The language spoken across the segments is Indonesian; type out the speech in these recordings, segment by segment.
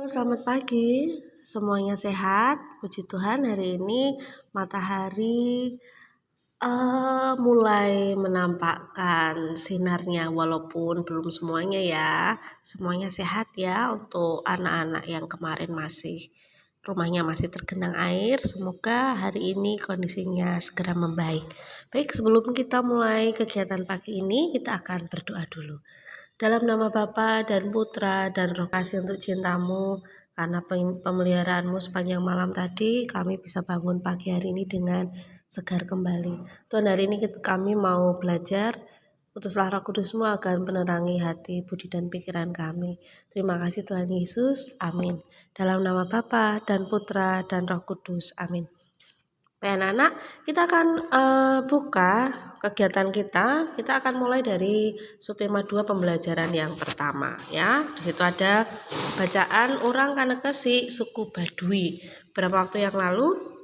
Halo, selamat pagi. Semuanya sehat? Puji Tuhan, hari ini matahari mulai menampakkan sinarnya walaupun belum semuanya ya. Semuanya sehat ya untuk anak-anak yang kemarin rumahnya masih tergenang air. Semoga hari ini kondisinya segera membaik. Baik, sebelum kita mulai kegiatan pagi ini, kita akan berdoa dulu. Dalam nama Bapa dan Putra dan Roh Kasih untuk cintamu, karena pemeliharaanmu sepanjang malam tadi, kami bisa bangun pagi hari ini dengan segar kembali. Tuhan, hari ini kami mau belajar, utuslah Roh Kudus-Mu akan menerangi hati, budi dan pikiran kami. Terima kasih Tuhan Yesus, amin. Dalam nama Bapa dan Putra dan Roh Kudus, amin. Anak-anak, kita akan buka kegiatan kita akan mulai dari subtema 2 pembelajaran yang pertama ya. Di situ ada bacaan orang Kanekesi suku Baduy. Beberapa waktu yang lalu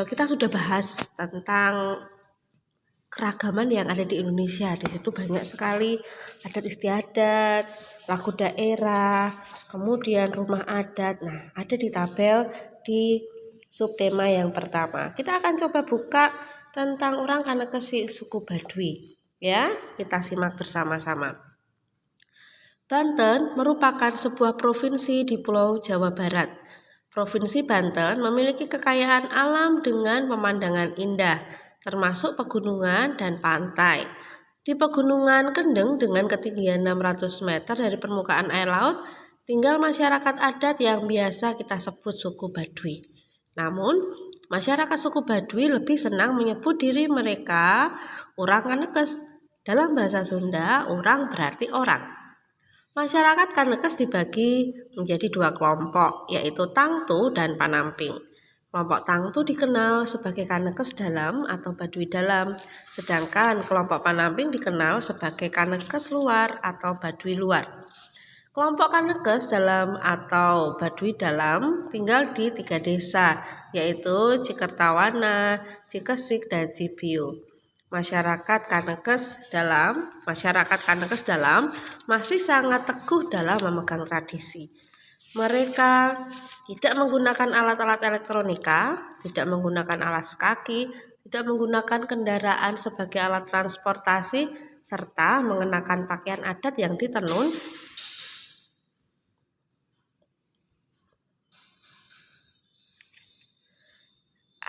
kita sudah bahas tentang keragaman yang ada di Indonesia. Di situ banyak sekali adat istiadat, lagu daerah, kemudian rumah adat. Nah, ada di tabel di subtema yang pertama. Kita akan coba buka tentang orang Kanekesi suku Baduy. Ya, kita simak bersama-sama. Banten merupakan sebuah provinsi di Pulau Jawa Barat. Provinsi Banten memiliki kekayaan alam dengan pemandangan indah, termasuk pegunungan dan pantai. Di pegunungan Kendeng dengan ketinggian 600 meter dari permukaan air laut, tinggal masyarakat adat yang biasa kita sebut suku Baduy. Namun, masyarakat suku Baduy lebih senang menyebut diri mereka orang Kanekes. Dalam bahasa Sunda, orang berarti orang. Masyarakat Kanekes dibagi menjadi 2 kelompok, yaitu Tangtu dan Panamping. Kelompok Tangtu dikenal sebagai Kanekes Dalam atau Baduy Dalam, sedangkan kelompok Panamping dikenal sebagai Kanekes Luar atau Baduy Luar. Kelompok Kanekes Dalam atau Baduy Dalam tinggal di 3 desa, yaitu Cikertawana, Cikesik, dan Cibiu. Masyarakat Kanekes Dalam masih sangat teguh dalam memegang tradisi. Mereka tidak menggunakan alat-alat elektronika, tidak menggunakan alas kaki, tidak menggunakan kendaraan sebagai alat transportasi, serta mengenakan pakaian adat yang ditenun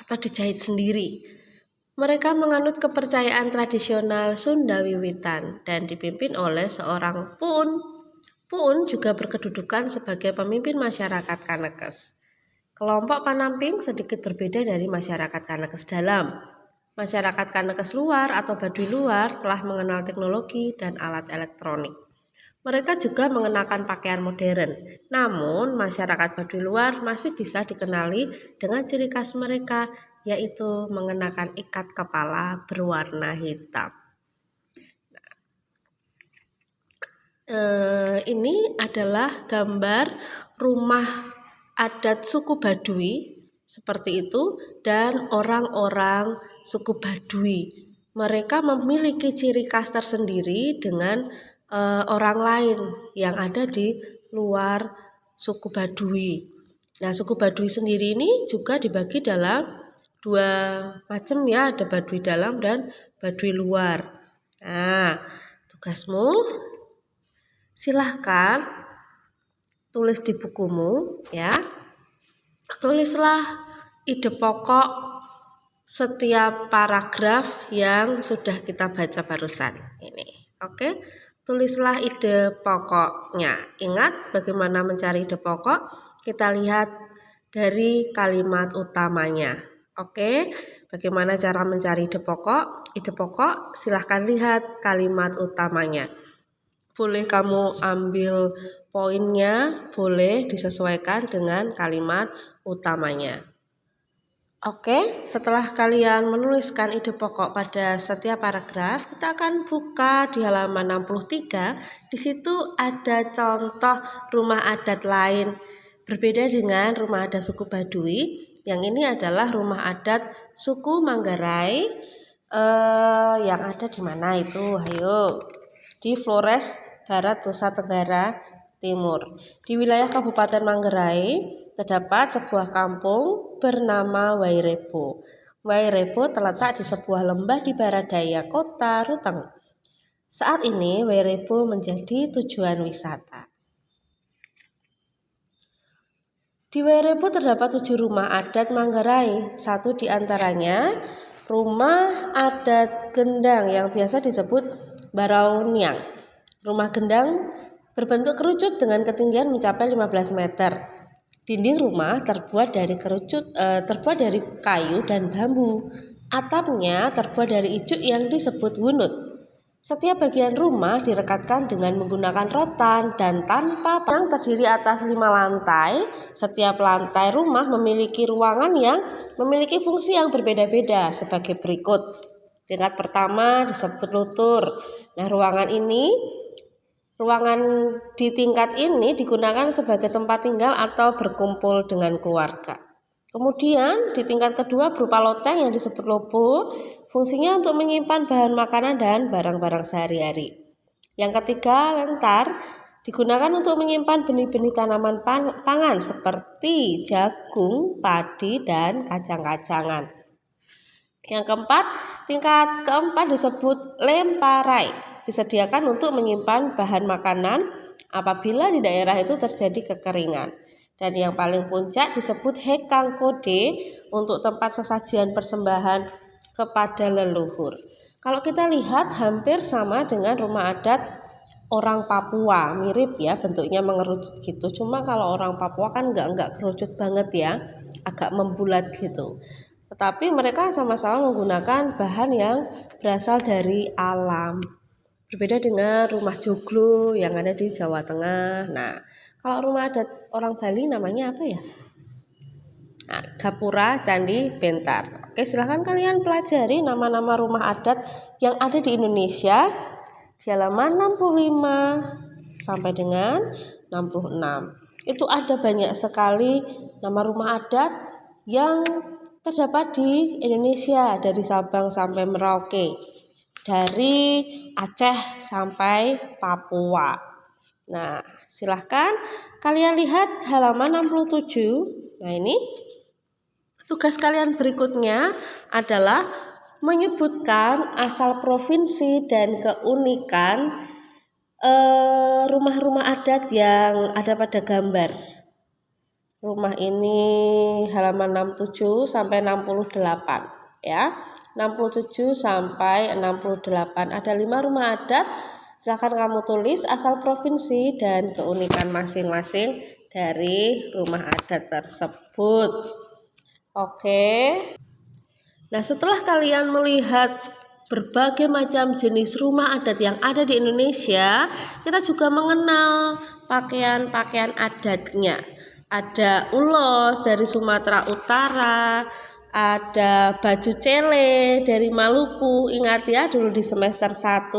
atau dijahit sendiri. Mereka menganut kepercayaan tradisional Sunda Wiwitan dan dipimpin oleh seorang Puun. Puun juga berkedudukan sebagai pemimpin masyarakat Kanekes. Kelompok Panamping sedikit berbeda dari masyarakat Kanekes Dalam. Masyarakat Kanekes Luar atau Baduy Luar telah mengenal teknologi dan alat elektronik. Mereka juga mengenakan pakaian modern. Namun, masyarakat Baduy Luar masih bisa dikenali dengan ciri khas mereka, yaitu mengenakan ikat kepala berwarna hitam. Ini adalah gambar rumah adat suku Baduy seperti itu, dan orang-orang suku Baduy. Mereka memiliki ciri khas tersendiri dengan orang lain yang ada di luar suku Baduy. Nah, suku Baduy sendiri ini juga dibagi dalam 2 macam ya, ada Baduy Dalam dan Baduy Luar. Nah, tugasmu silahkan tulis di bukumu ya. Tulislah ide pokok setiap paragraf yang sudah kita baca barusan ini. Oke? Tulislah ide pokoknya. Ingat bagaimana mencari ide pokok? Kita lihat dari kalimat utamanya. Oke? Bagaimana cara mencari ide pokok? Ide pokok silahkan lihat kalimat utamanya. Boleh kamu ambil poinnya, boleh disesuaikan dengan kalimat utamanya. Oke, setelah kalian menuliskan ide pokok pada setiap paragraf, kita akan buka di halaman 63. Di situ ada contoh rumah adat lain. Berbeda dengan rumah adat suku Baduy, yang ini adalah rumah adat suku Manggarai. Yang ada di mana itu? Ayo, di Flores Barat, Nusa Tenggara Timur. Di wilayah Kabupaten Manggarai terdapat sebuah kampung bernama Wairebo. Wairebo terletak di sebuah lembah di barat daya kota Ruteng. Saat ini Wairebo menjadi tujuan wisata. Di Wairebo terdapat 7 rumah adat Manggarai. Satu di antaranya rumah adat Gendang yang biasa disebut Barauniang. Rumah Gendang berbentuk kerucut dengan ketinggian mencapai 15 meter. Dinding rumah terbuat dari kayu dan bambu. Atapnya terbuat dari ijuk yang disebut wunut. Setiap bagian rumah direkatkan dengan menggunakan rotan dan tanpa yang terdiri atas 5 lantai. Setiap lantai rumah memiliki ruangan yang memiliki fungsi yang berbeda-beda sebagai berikut. Tingkat pertama disebut lutur. Nah, ruangan di tingkat ini digunakan sebagai tempat tinggal atau berkumpul dengan keluarga. Kemudian di tingkat kedua berupa loteng yang disebut lobo, fungsinya untuk menyimpan bahan makanan dan barang-barang sehari-hari. Yang ketiga lentar, digunakan untuk menyimpan benih-benih tanaman pangan seperti jagung, padi, dan kacang-kacangan. Yang keempat, tingkat keempat disebut lemparai, disediakan untuk menyimpan bahan makanan apabila di daerah itu terjadi kekeringan. Dan yang paling puncak disebut hekang kode untuk tempat sesajian persembahan kepada leluhur. Kalau kita lihat hampir sama dengan rumah adat orang Papua, mirip ya, bentuknya mengerucut gitu. Cuma kalau orang Papua kan enggak kerucut banget ya, agak membulat gitu. Tetapi mereka sama-sama menggunakan bahan yang berasal dari alam. Berbeda dengan rumah joglo yang ada di Jawa Tengah. Nah, kalau rumah adat orang Bali namanya apa ya? Nah, Gapura Candi Bentar. Oke, silahkan kalian pelajari nama-nama rumah adat yang ada di Indonesia di halaman 65 sampai dengan 66. Itu ada banyak sekali nama rumah adat yang terdapat di Indonesia dari Sabang sampai Merauke. Dari Aceh sampai Papua. Nah, silahkan kalian lihat halaman 67. Nah, ini tugas kalian berikutnya adalah menyebutkan asal provinsi dan keunikan rumah-rumah adat yang ada pada gambar. Rumah ini halaman 67 sampai 68 ya. 67 sampai 68 ada 5 rumah adat. Silakan kamu tulis asal provinsi dan keunikan masing-masing dari rumah adat tersebut. Oke. Nah, setelah kalian melihat berbagai macam jenis rumah adat yang ada di Indonesia, kita juga mengenal pakaian-pakaian adatnya. Ada ulos dari Sumatera Utara, ada baju cele dari Maluku, ingat ya dulu di semester 1,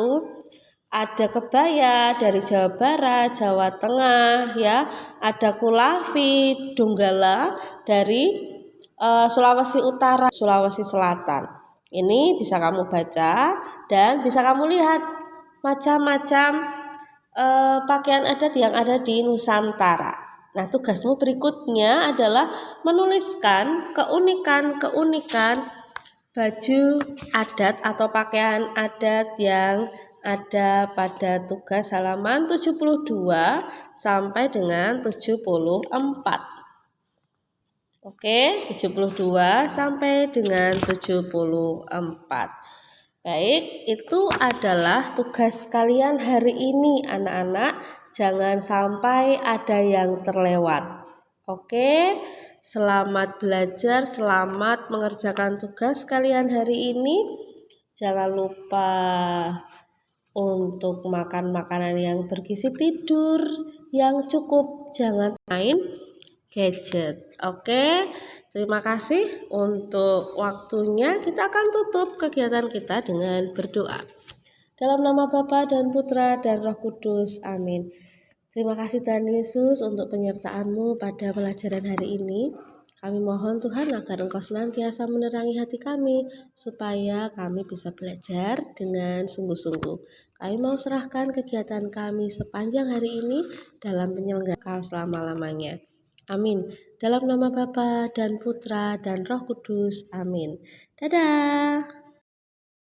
ada kebaya dari Jawa Barat, Jawa Tengah ya, ada kulafi, donggala dari Sulawesi Utara, Sulawesi Selatan. Ini bisa kamu baca dan bisa kamu lihat macam-macam pakaian adat yang ada di Nusantara. Nah, tugasmu berikutnya adalah menuliskan keunikan baju adat atau pakaian adat yang ada pada tugas halaman 72 sampai dengan 74. Oke, 72 sampai dengan 74. Baik, itu adalah tugas kalian hari ini anak-anak. Jangan sampai ada yang terlewat. Oke, selamat belajar, selamat mengerjakan tugas kalian hari ini. Jangan lupa untuk makan makanan yang bergizi, tidur yang cukup, jangan main gadget. Oke, terima kasih untuk waktunya. Kita akan tutup kegiatan kita dengan berdoa. Dalam nama Bapa dan Putra dan Roh Kudus. Amin. Terima kasih Tuhan Yesus untuk penyertaan-Mu pada pelajaran hari ini. Kami mohon Tuhan agar Engkau senantiasa menerangi hati kami, supaya kami bisa belajar dengan sungguh-sungguh. Kami mau serahkan kegiatan kami sepanjang hari ini dalam penyelenggaraan selama-lamanya. Amin. Dalam nama Bapa dan Putra dan Roh Kudus. Amin. Dadah.